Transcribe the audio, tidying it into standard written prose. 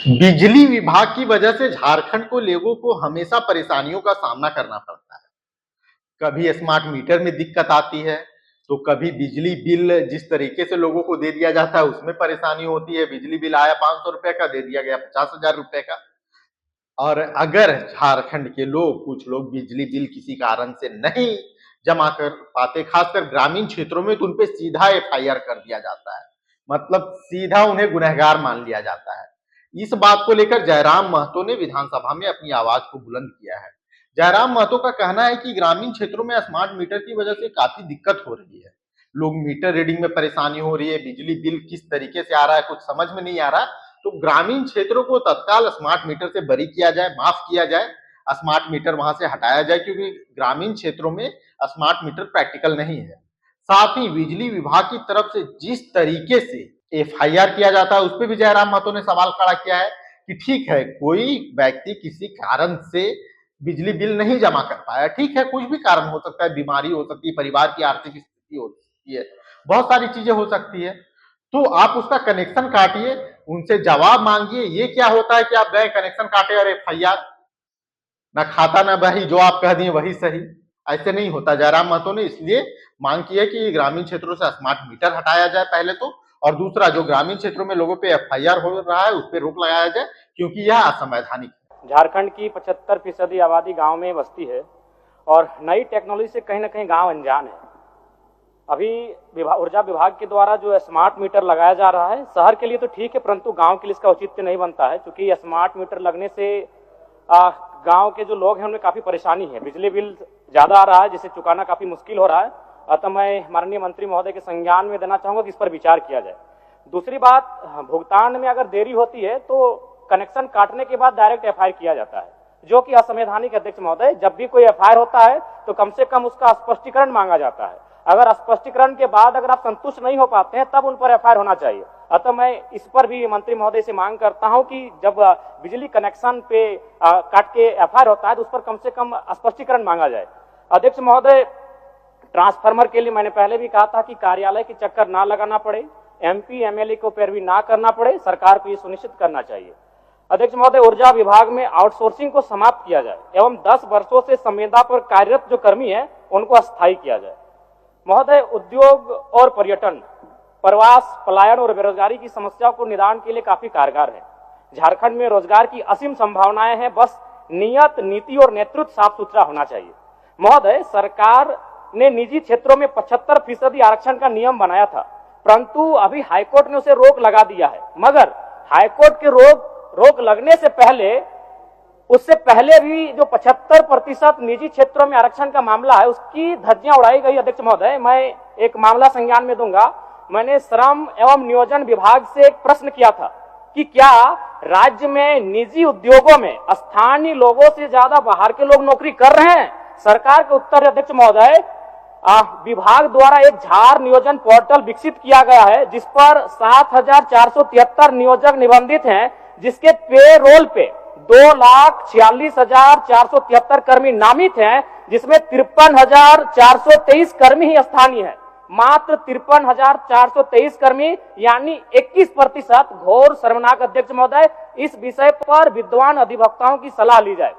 बिजली विभाग की वजह से झारखंड को लोगों को हमेशा परेशानियों का सामना करना पड़ता है। कभी स्मार्ट मीटर में दिक्कत आती है, तो कभी बिजली बिल जिस तरीके से लोगों को दे दिया जाता है उसमें परेशानी होती है। बिजली बिल आया 500 रुपए का, दे दिया गया 50,000 रुपए का। और अगर झारखंड के लोग, कुछ लोग बिजली बिल किसी कारण से नहीं जमा कर पाते, खासकर ग्रामीण क्षेत्रों में, तो उनपे सीधा एफआईआर कर दिया जाता है। मतलब सीधा उन्हें गुनहगार मान लिया जाता है। इस बात को लेकर जयराम महतो ने विधानसभा में अपनी आवाज को बुलंद किया है। जयराम महतो का कहना है कि ग्रामीण क्षेत्रों में स्मार्ट मीटर की वजह से काफी दिक्कत हो रही है। लोग मीटर रीडिंग में परेशानी हो रही है, बिजली बिल किस तरीके से आ रहा है कुछ समझ में नहीं आ रहा। तो ग्रामीण क्षेत्रों को तत्काल स्मार्ट मीटर से बरी किया जाए, माफ किया जाए, स्मार्ट मीटर वहां से हटाया जाए, क्योंकि ग्रामीण क्षेत्रों में स्मार्ट मीटर प्रैक्टिकल नहीं है। साथ ही बिजली विभाग की तरफ से जिस तरीके से एफआईआर किया जाता है उस पर भी जयराम महतो ने सवाल खड़ा किया है कि ठीक है, कोई व्यक्ति किसी कारण से बिजली बिल नहीं जमा कर पाया, ठीक है, कुछ भी कारण हो सकता है, बीमारी हो सकती है, परिवार की आर्थिक स्थिति हो सकती है, बहुत सारी चीजें हो सकती है। तो आप उसका कनेक्शन काटिए, उनसे जवाब मांगिए। ये क्या होता है कि आप गए कनेक्शन काटे और एफआईआर, ना खाता ना बही, जो आप कह दिए वही सही। ऐसे नहीं होता। जयराम महतो ने इसलिए मांग की है कि ग्रामीण क्षेत्रों से स्मार्ट मीटर हटाया जाए पहले तो, और दूसरा जो ग्रामीण क्षेत्रों में लोगों पे एफआईआर हो रहा है उस पर रोक लगाया जाए, क्योंकि यह असंवैधानिक है। झारखंड की 75% आबादी गांव में बसती है और नई टेक्नोलॉजी से कहीं ना कहीं गांव अनजान है। अभी ऊर्जा विभाग के द्वारा जो स्मार्ट मीटर लगाया जा रहा है, शहर के लिए तो ठीक है, परंतु गांव के लिए इसका औचित्य नहीं बनता है, क्योंकि स्मार्ट मीटर लगने से गांव के जो लोग हैं उनमें काफी परेशानी है। बिजली बिल ज्यादा आ रहा है जिसे चुकाना काफी मुश्किल हो रहा है। अतः मैं माननीय मंत्री महोदय के संज्ञान में देना चाहूंगा कि इस पर विचार किया जाए। दूसरी बात, भुगतान में अगर देरी होती है तो कनेक्शन काटने के बाद डायरेक्ट एफआईआर किया जाता है, जो कि असंवैधानिक। अध्यक्ष महोदय, जब भी कोई एफआईआर होता है तो कम से कम उसका स्पष्टीकरण मांगा जाता है। अगर स्पष्टीकरण के बाद अगर आप संतुष्ट नहीं हो पाते हैं तब उन पर एफआईआर होना चाहिए। अतः मैं इस पर भी मंत्री महोदय से मांग करता हूं कि जब बिजली कनेक्शन पे काट के एफआईआर होता है तो उस पर कम से कम स्पष्टीकरण मांगा जाए। अध्यक्ष महोदय, ट्रांसफार्मर के लिए मैंने पहले भी कहा था कि कार्यालय के चक्कर ना लगाना पड़े, एमपी एमएलए को पैरवी ना करना पड़े, सरकार को ये सुनिश्चित करना चाहिए। अध्यक्ष महोदय, ऊर्जा विभाग में आउटसोर्सिंग को समाप्त किया जाए एवं 10 वर्षों से संविदा पर कार्यरत जो कर्मी है उनको अस्थायी किया जाए। महोदय, उद्योग और पर्यटन, प्रवास, पलायन और बेरोजगारी की समस्याओं को निदान के लिए काफी कारगर है। झारखंड में रोजगार की असीम संभावनाएं हैं, बस नियत, नीति और नेतृत्व साफ सुथरा होना चाहिए। महोदय, सरकार ने निजी क्षेत्रों में 75% आरक्षण का नियम बनाया था, परंतु अभी हाईकोर्ट ने उसे रोक लगा दिया है। मगर हाईकोर्ट के रोक लगने से पहले, उससे पहले भी जो 75% निजी क्षेत्रों में आरक्षण का मामला है उसकी धज्जियां उड़ाई गई। अध्यक्ष महोदय, मैं एक मामला संज्ञान में दूंगा। मैंने श्रम एवं नियोजन विभाग से एक प्रश्न किया था कि क्या राज्य में निजी उद्योगों में स्थानीय लोगों से ज्यादा बाहर के लोग नौकरी कर रहे हैं। सरकार के उत्तर है, अध्यक्ष महोदय, विभाग द्वारा एक झार नियोजन पोर्टल विकसित किया गया है जिस पर 7,473 नियोजक निबंधित हैं, जिसके पेरोल पे 2,46,473 कर्मी नामित हैं, जिसमें 53,423 कर्मी ही स्थानीय है। मात्र 53,423 कर्मी, यानी 21%। घोर शर्मनाक। अध्यक्ष महोदय, इस विषय पर विद्वान अधिवक्ताओं की सलाह ली जाए।